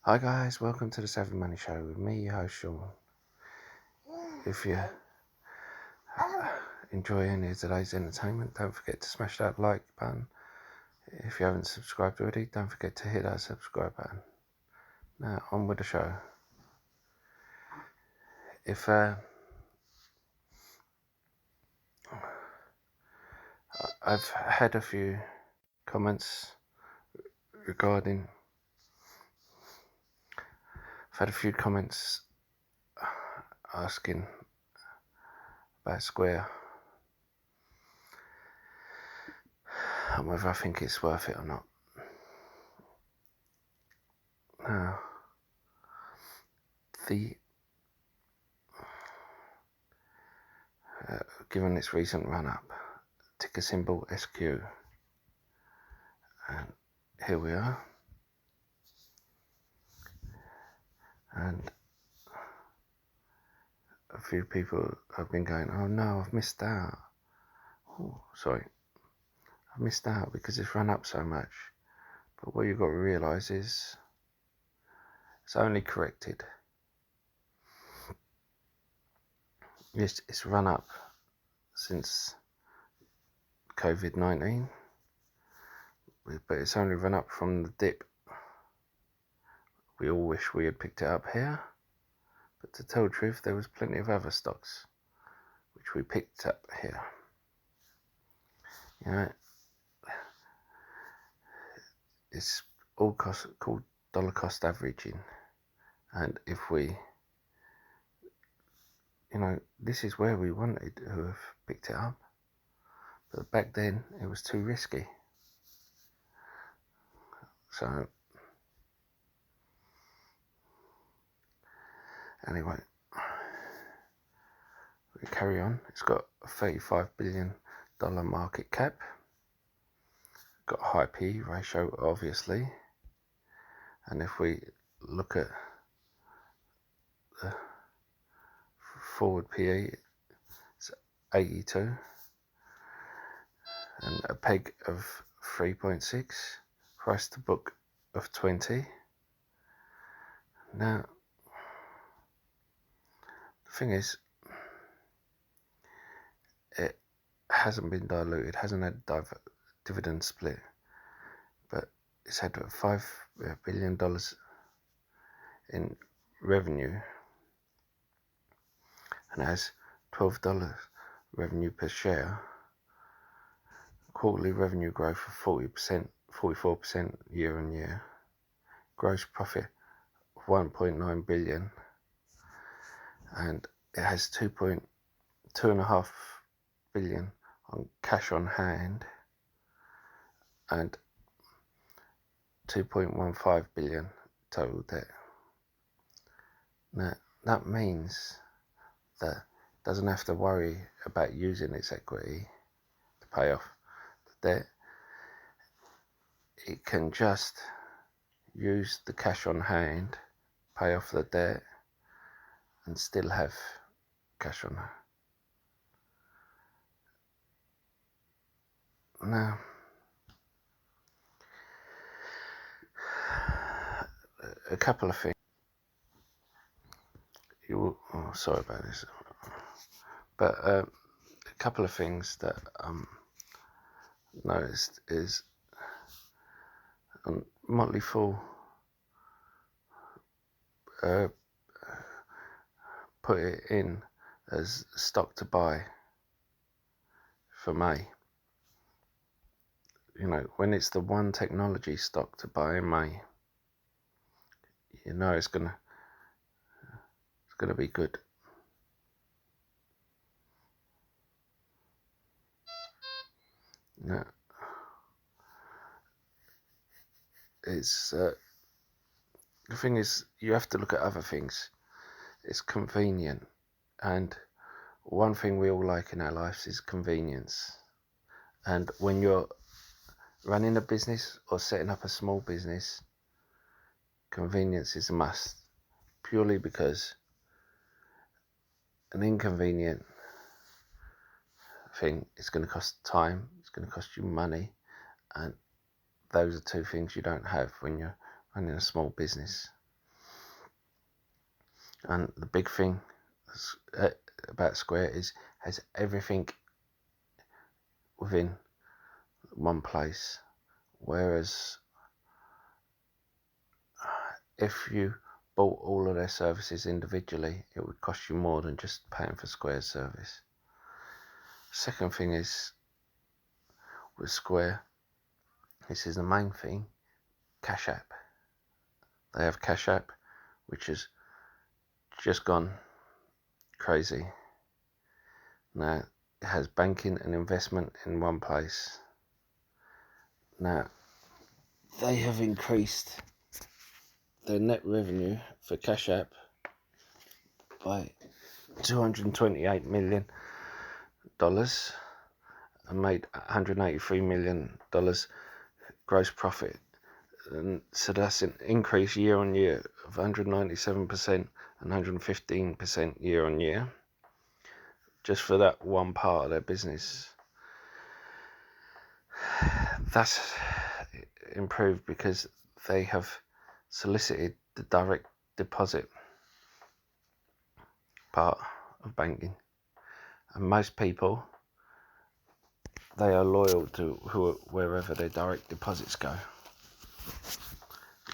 Hi guys, welcome to the Savvy Money Show with me, your host Sean. If you enjoy any of today's entertainment, don't forget to smash that like button. If you haven't subscribed already, don't forget to hit that subscribe button. Now, on with the show. If I've had a few comments regarding, asking about Square and whether I think it's worth it or not. Now, given its recent run-up, ticker symbol SQ, and here we are. And a few people have been going, oh no, I've missed out. I've missed out because it's run up so much. But what you've got to realise is it's only corrected. Yes, it's run up since COVID-19, but it's only run up from the dip. We all wish we had picked it up here, but to tell the truth, there was plenty of other stocks which we picked up here. You know, it's all called dollar cost averaging, and if we, this is where we wanted to have picked it up, but back then it was too risky. So anyway, we carry on. It's got a $35 billion market cap, got a high P ratio obviously, and if we look at the forward PE, it's 82 and a peg of 3.6, price to book of 20. Now the thing is, it hasn't been diluted, hasn't had dividend split, but it's had $5 billion in revenue and has $12 revenue per share, quarterly revenue growth of 44% year on year, gross profit of 1.9 billion, and it has 2.5 billion on cash on hand and 2.15 billion total debt. Now that means that it doesn't have to worry about using its equity to pay off the debt. It can just use the cash on hand, pay off the debt, and still have cash on hand. Now, a couple of things. Sorry about this. But a couple of things that noticed is Motley Fool put it in as stock to buy for May. When it's the one technology stock to buy in May, it's gonna be good. It's the thing is, you have to look at other things. It's convenient, and one thing we all like in our lives is convenience. And when you're running a business or setting up a small business, convenience is a must, purely because an inconvenient thing is going to cost time, it's going to cost you money, and those are two things you don't have when you're running a small business. And the big thing about Square is has everything within one place, whereas if you bought all of their services individually, it would cost you more than just paying for Square's service. Second thing is, with Square, this is the main thing, Cash App. They have Cash App, which has just gone crazy. Now, it has banking and investment in one place. Now, they have increased their net revenue for Cash App by $228 million and made $183 million gross profit. And so that's an increase year on year of 197% and 115% year on year, just for that one part of their business. That's improved because they have solicited the direct deposit part of banking, and most people, they are loyal to wherever their direct deposits go.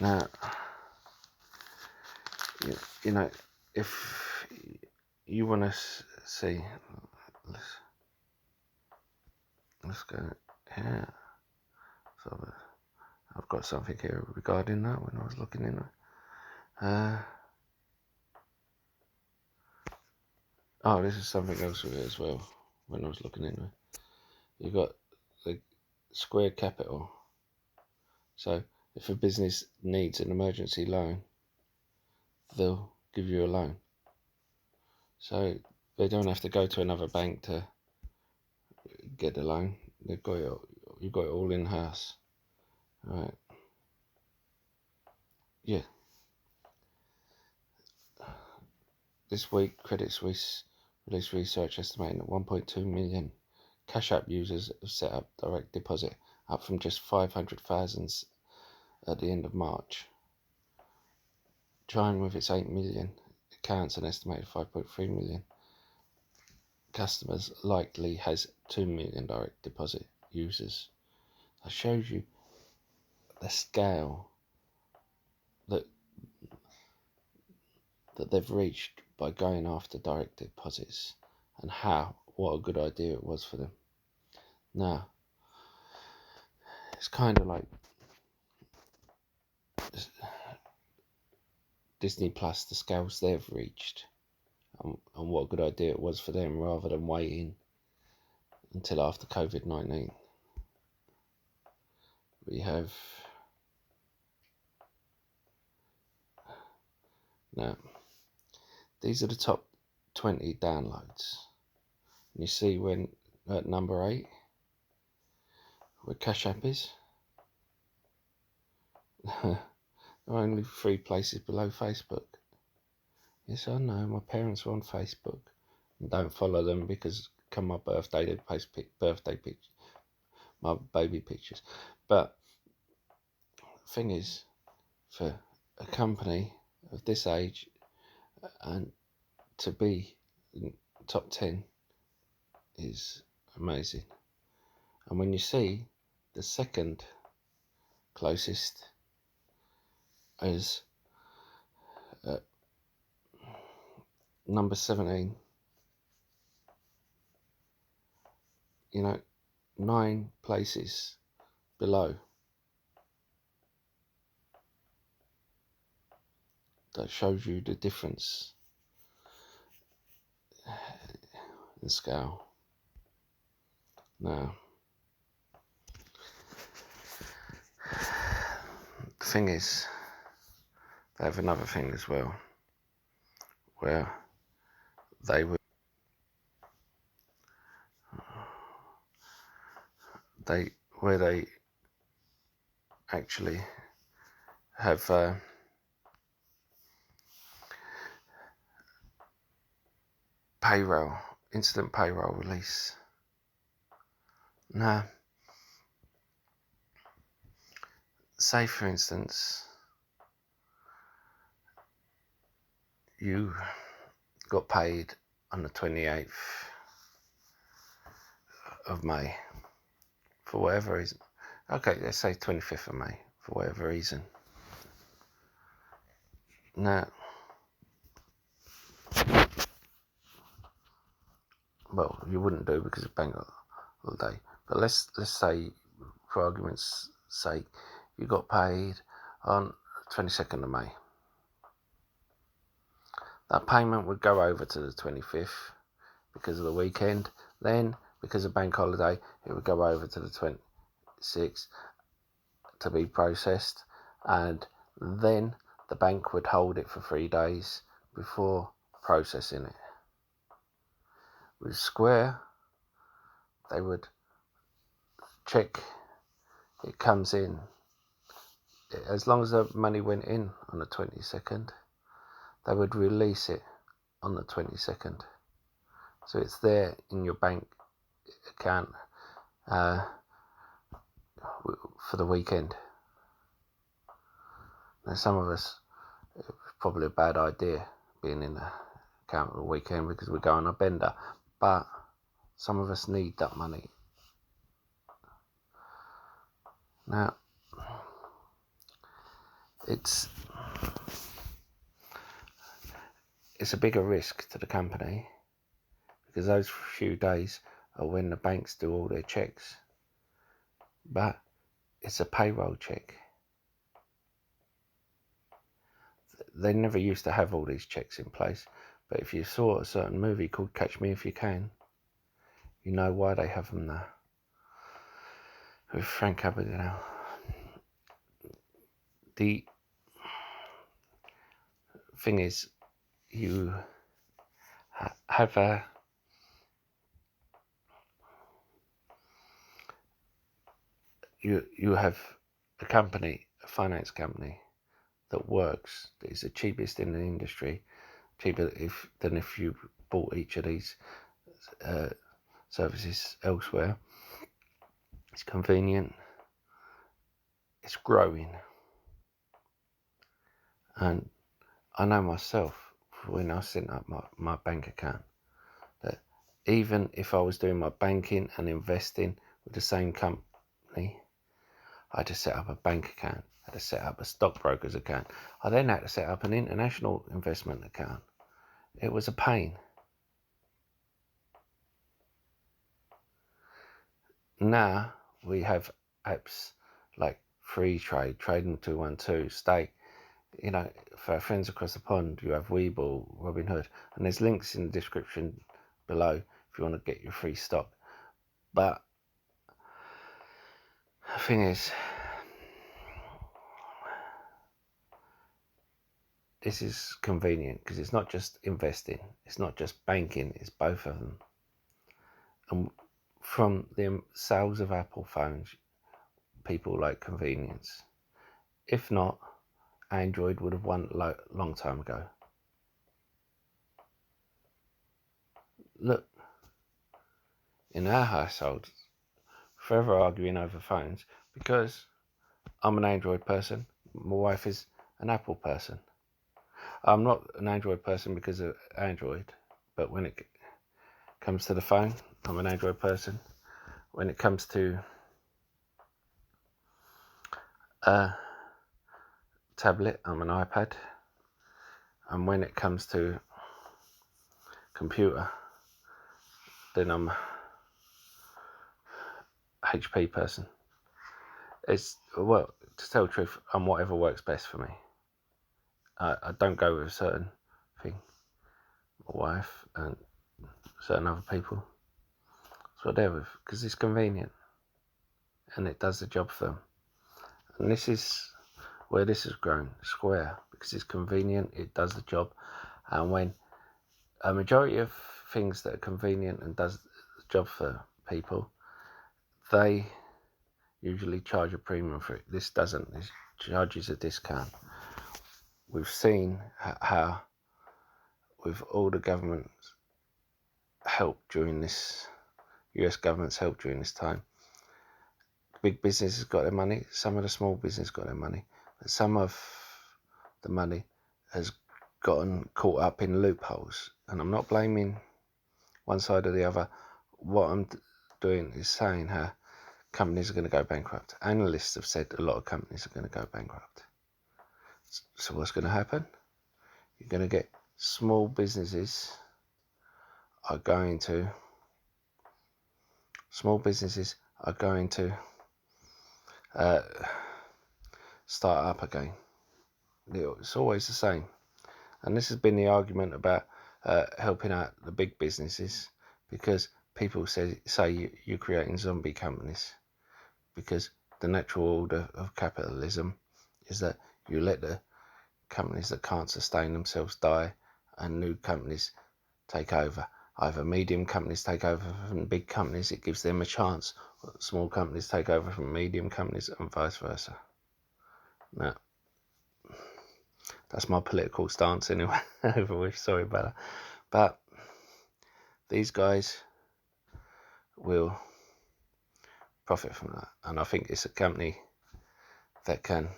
Now, you know, if you want to see, let's go here. So I've got something here regarding that when I was looking in it. This is something else with it as well when I was looking into it. You've got the Square Capital. So if a business needs an emergency loan, they'll give you a loan. So they don't have to go to another bank to get the loan. You've got it all in house. Right. Yeah. This week, Credit Suisse released research estimating that 1.2 million Cash App users have set up direct deposit, up from just 500,000 at the end of March. Chime, with its 8 million accounts and estimated 5.3 million customers, likely has 2 million direct deposit users. That shows you the scale that they've reached by going after direct deposits, and what a good idea it was for them. Now, it's kind of like Disney Plus, the scales they've reached, and what a good idea it was for them, rather than waiting until after COVID-19. We have now, these are the top 20 downloads. And you see when at number 8, where Cash App is, only 3 places below Facebook. Yes, I know, my parents are on Facebook and don't follow them because come my birthday they post birthday pictures, my baby pictures. But the thing is, for a company of this age and to be in top 10 is amazing. And when you see the second closest is number 17, 9 places below, that shows you the difference in scale. Now, the thing is, they have another thing as well, where they actually have instant payroll release. Now, say for instance, you got paid on the 28th of May for whatever reason. Okay, let's say 25th of May for whatever reason. Now, well, you wouldn't do because it's bank holiday. But let's say, for argument's sake, you got paid on 22nd of May. That payment would go over to the 25th because of the weekend. Then, because of bank holiday, it would go over to the 26th to be processed. And then the bank would hold it for 3 days before processing it. With Square, they would check it comes in. As long as the money went in on the 22nd, they would release it on the 22nd. So it's there in your bank account for the weekend. Now, some of us, it's probably a bad idea being in the account for the weekend because we're going on a bender, but some of us need that money. Now, it's a bigger risk to the company because those few days are when the banks do all their checks. But it's a payroll check. They never used to have all these checks in place. But if you saw a certain movie called Catch Me If You Can, you know why they have them there. With Frank Abagnale. The thing is, you have you have a company, a finance company that works, that is the cheapest in the industry, cheaper than if you bought each of these services elsewhere. It's convenient, it's growing, and I know myself when I set up my bank account that even if I was doing my banking and investing with the same company, I had to set up a bank account, I had to set up a stockbroker's account. I then had to set up an international investment account. It was a pain. Now we have apps like Freetrade, Trading 212, Stake. You know, for our friends across the pond, you have Webull, Robinhood, and there's links in the description below if you want to get your free stock. But the thing is, this is convenient because it's not just investing, it's not just banking, it's both of them. And from the sales of Apple phones, people like convenience. If not, Android would have won a long time ago. Look, in our household, forever arguing over phones because I'm an Android person, my wife is an Apple person. I'm not an Android person because of Android, but when it comes to the phone, I'm an Android person. When it comes to tablet, I'm an iPad. And when it comes to computer, then I'm a HP person. It's, well, to tell the truth, I'm whatever works best for me. I don't go with a certain thing. My wife and certain other people. That's what they're with, because it's convenient. And it does the job for them. And this is where this has grown, Square, because it's convenient, it does the job. And when a majority of things that are convenient and does the job for people, they usually charge a premium for it. This doesn't. This charges a discount. We've seen how, with all the government's help during this, US government's help during this time, big businesses got their money, some of the small business got their money, but some of the money has gotten caught up in loopholes, and I'm not blaming one side or the other. What I'm doing is saying how companies are going to go bankrupt. Analysts have said a lot of companies are going to go bankrupt. So what's going to happen? You're going to get small businesses are going to start up again. It's always the same. And this has been the argument about helping out the big businesses, because people say you're creating zombie companies, because the natural order of capitalism is that you let the companies that can't sustain themselves die and new companies take over. Either medium companies take over from big companies, it gives them a chance, or small companies take over from medium companies, and vice versa. Now, that's my political stance anyway. Over with, sorry about that. But these guys will profit from that, and I think it's a company that can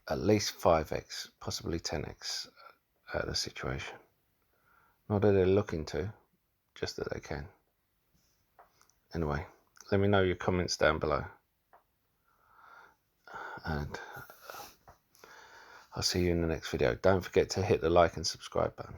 at least 5x, possibly 10x out of the situation. Not that they're looking to, just that they can. Anyway, let me know your comments down below, and I'll see you in the next video. Don't forget to hit the like and subscribe button.